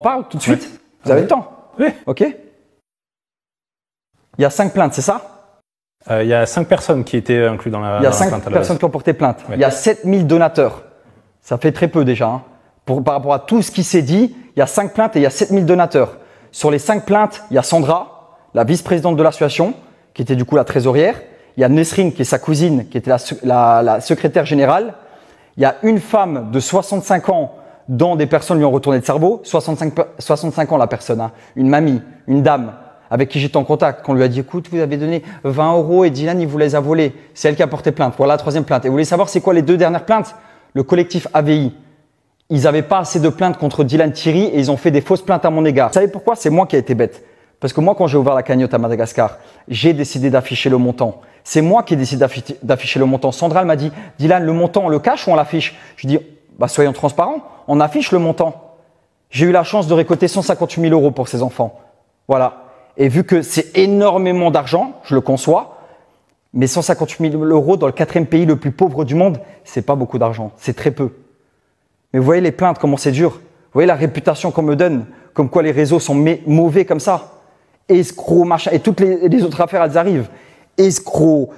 Parle tout de suite. Vous avez le temps? Oui. Ok. Il y a 5 plaintes, c'est ça? Il y a 5 personnes qui étaient incluses dans la plainte. Il y a 5 personnes qui ont porté plainte. Ouais. Il y a 7000 donateurs. Ça fait très peu déjà. Hein. Par rapport à tout ce qui s'est dit, il y a 5 plaintes et il y a 7000 donateurs. Sur les 5 plaintes, il y a Sandra, la vice-présidente de l'association, qui était du coup la trésorière. Il y a Nesrine, qui est sa cousine, qui était la secrétaire générale. Il y a une femme de 65 ans dont des personnes lui ont retourné le cerveau. 65 ans la personne, hein. Une mamie, une dame avec qui j'étais en contact. Qu'on lui a dit, écoute, vous avez donné 20 € et Dylan, il vous les a volés. C'est elle qui a porté plainte. Voilà la 3e plainte. Et vous voulez savoir c'est quoi les 2 dernières plaintes? Le collectif AVI. Ils n'avaient pas assez de plaintes contre Dylan Thierry et ils ont fait des fausses plaintes à mon égard. Vous savez pourquoi? C'est moi qui ai été bête. Parce que moi, quand j'ai ouvert la cagnotte à Madagascar, j'ai décidé d'afficher le montant. C'est moi qui ai décidé d'afficher le montant. Sandra, elle m'a dit, Dylan, le montant, on le cache ou on l'affiche? Je dis, bah, soyons transparents, on affiche le montant. J'ai eu la chance de récolter 158 000 € pour ces enfants. Voilà. Et vu que c'est énormément d'argent, je le conçois, mais 158 000 € dans le 4e pays le plus pauvre du monde, c'est pas beaucoup d'argent. C'est très peu. Mais vous voyez les plaintes, comment c'est dur. Vous voyez la réputation qu'on me donne, comme quoi les réseaux sont mauvais comme ça. Escrocs, machin, et toutes les autres affaires, elles arrivent. Escrocs,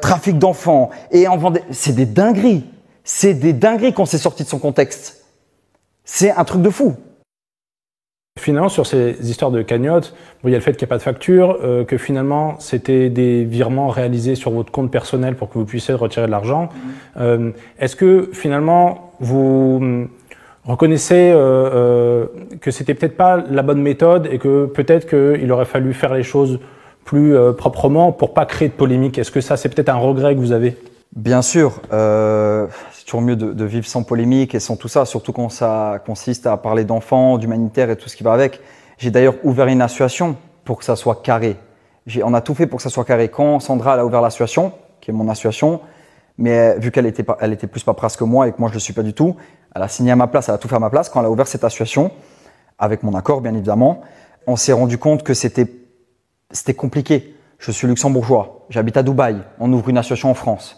trafic d'enfants, et en vendant. C'est des dingueries. C'est des dingueries qu'on s'est sorti de son contexte. C'est un truc de fou. Finalement, sur ces histoires de cagnotte, bon, il y a le fait qu'il n'y a pas de facture, que finalement, c'était des virements réalisés sur votre compte personnel pour que vous puissiez retirer de l'argent. Est-ce que finalement, vous reconnaissez que c'était peut-être pas la bonne méthode et que peut-être qu'il aurait fallu faire les choses plus proprement pour pas créer de polémique? Est-ce que ça, c'est peut-être un regret que vous avez? Bien sûr, c'est toujours mieux de vivre sans polémique et sans tout ça, surtout quand ça consiste à parler d'enfants, d'humanitaire et tout ce qui va avec. J'ai d'ailleurs ouvert une association pour que ça soit carré. On a tout fait pour que ça soit carré. Quand Sandra elle a ouvert l'association, qui est mon association, mais vu qu'elle était plus paperasse que moi et que moi je le suis pas du tout, elle a signé à ma place, elle a tout fait à ma place. Quand elle a ouvert cette association, avec mon accord bien évidemment, on s'est rendu compte que c'était compliqué. Je suis luxembourgeois, j'habite à Dubaï, on ouvre une association en France.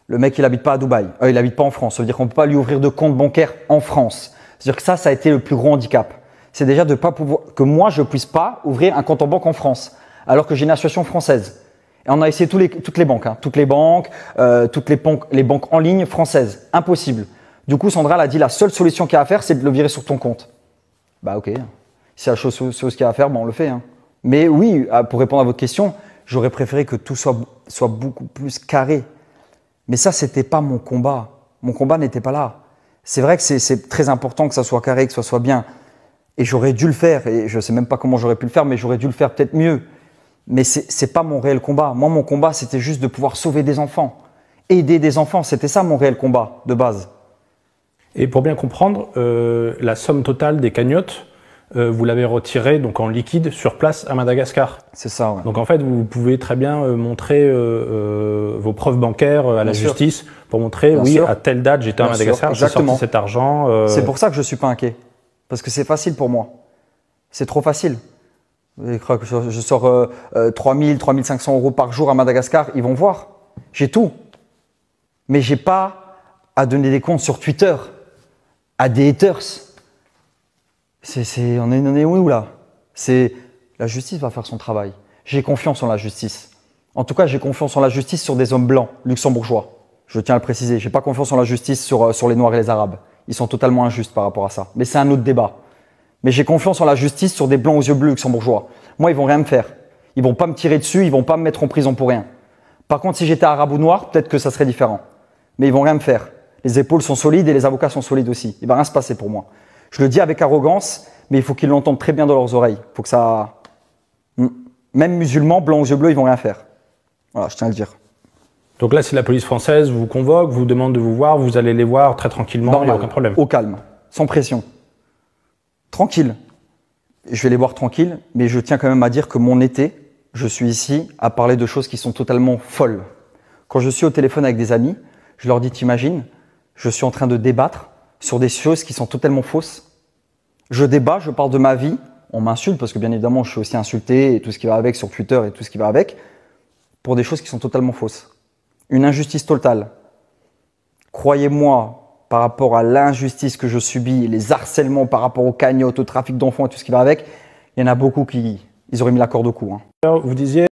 Le mec, il habite pas à Dubaï, il habite pas en France. Ça veut dire qu'on peut pas lui ouvrir de compte bancaire en France. C'est-à-dire que ça a été le plus gros handicap. C'est déjà de pas pouvoir, que moi, je puisse pas ouvrir un compte en banque en France, alors que j'ai une association française. Et on a essayé toutes les banques, hein, toutes les banques en ligne françaises. Impossible. Du coup, Sandra, elle a dit la seule solution qu'il y a à faire, c'est de le virer sur ton compte. Bah, ok. Si c'est la chose qu'il y a à faire, on le fait, hein. Mais oui, pour répondre à votre question, j'aurais préféré que tout soit beaucoup plus carré. Mais ça, c'était pas mon combat. Mon combat n'était pas là. C'est vrai que c'est très important que ça soit carré, que ça soit bien. Et j'aurais dû le faire. Et je sais même pas comment j'aurais pu le faire, mais j'aurais dû le faire peut-être mieux. Mais c'est pas mon réel combat. Moi, mon combat, c'était juste de pouvoir sauver des enfants. Aider des enfants. C'était ça mon réel combat de base. Et pour bien comprendre, la somme totale des cagnottes, vous l'avez retirée donc en liquide sur place à Madagascar. C'est ça, ouais. Donc en fait, vous pouvez très bien montrer vos preuves bancaires à la justice pour montrer, oui, à telle date, j'étais à Madagascar, j'ai sorti cet argent. C'est pour ça que je suis pas inquiet. Parce que c'est facile pour moi. C'est trop facile. Je sors 3 000, 3 500 € par jour à Madagascar, ils vont voir. J'ai tout. Mais j'ai pas à donner des comptes sur Twitter à des haters. On est où là? La justice va faire son travail. J'ai confiance en la justice. En tout cas, j'ai confiance en la justice sur des hommes blancs, luxembourgeois. Je tiens à le préciser. J'ai pas confiance en la justice sur les Noirs et les Arabes. Ils sont totalement injustes par rapport à ça. Mais c'est un autre débat. Mais j'ai confiance en la justice sur des blancs aux yeux bleus luxembourgeois. Moi, ils vont rien me faire. Ils vont pas me tirer dessus, ils vont pas me mettre en prison pour rien. Par contre, si j'étais arabe ou noir, peut-être que ça serait différent. Mais ils vont rien me faire. Les épaules sont solides et les avocats sont solides aussi. Il va rien se passer pour moi. Je le dis avec arrogance, mais il faut qu'ils l'entendent très bien dans leurs oreilles. Il faut que ça... Même musulmans, blancs aux yeux bleus, ils vont rien faire. Voilà, je tiens à le dire. Donc là, si la police française vous convoque, vous demande de vous voir, vous allez les voir très tranquillement, il n'y a aucun problème. Au calme, sans pression. Tranquille. Je vais les voir tranquille, mais je tiens quand même à dire que mon été, je suis ici à parler de choses qui sont totalement folles. Quand je suis au téléphone avec des amis, je leur dis, t'imagines, je suis en train de débattre sur des choses qui sont totalement fausses. Je débat, je parle de ma vie, on m'insulte parce que bien évidemment je suis aussi insulté et tout ce qui va avec sur Twitter et tout ce qui va avec, pour des choses qui sont totalement fausses. Une injustice totale. Croyez-moi, par rapport à l'injustice que je subis, les harcèlements par rapport aux cagnottes, au trafic d'enfants et tout ce qui va avec, il y en a beaucoup qui ils auraient mis la corde au cou. Hein. Vous disiez